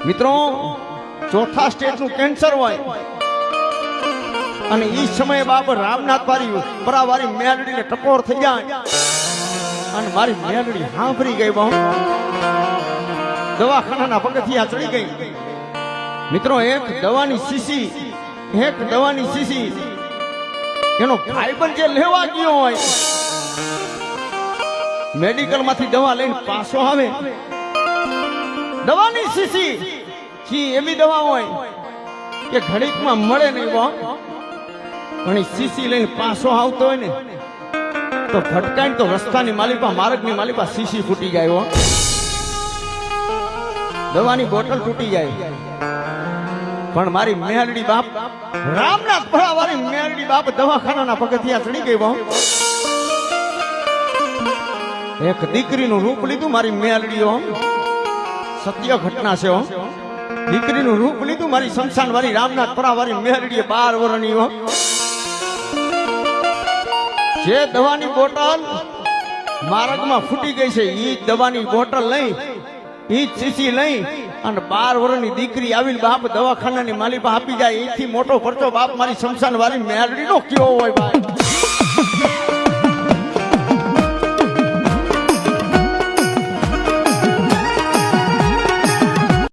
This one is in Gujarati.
મિત્રો ચોથા સ્ટેજનું કેન્સર હોય અને એ સમયે બાબર રામનાથ વાળી પરાવારી મેલડીને ટકોર થઈ જાય અને મારી મેલડી સાંભળી ગઈ બહુ દવાખાનાના પગથિયા ચડી ગઈ. મિત્રો એક દવાની શીશી એનો ભાઈબંધ જે લેવા ગયો હોય મેડિકલ માંથી દવા લઈને પાછો આવે, દવાની શીશી એવી દવા હોય કે ઘડીકમાં મળે નહીં બહુ, પણ શીશી લઈને પાછો આવતો હોય ને તો ભટકાઈને તો રસ્તાની માલિપા માર્ગની માલિપા શીશી ફૂટી જાય, દવાની બોટલ તૂટી જાય. પણ મારી મેલડી બાપ રામનાથ ભરાવાળી મેલડી બાપ દવાખાનાના પગથિયા ચડી ગઈ બહુ. એક દીકરીનું રૂપ લીધું મારી મેલડીઓ, સત્ય ઘટના છે. દીકરીનું રૂપ લીધું મારી સંસાન વાળી રામનાથ ભરાવાળી મેલડીએ 12 વર્ષની હો. જે દવાની બોટલ માર્ગમાં ફૂટી ગઈ છે ઈ દવાની બોટલ લઈ ઈ શીશી લઈ અને 12 વર્ષની દીકરી આવી બાપ દવાખાનાની માલિપા આપી જાય. એથી મોટો પરચો બાપ મારી શમશાન વાળી મેલડી નો કયો હોય ભાઈ.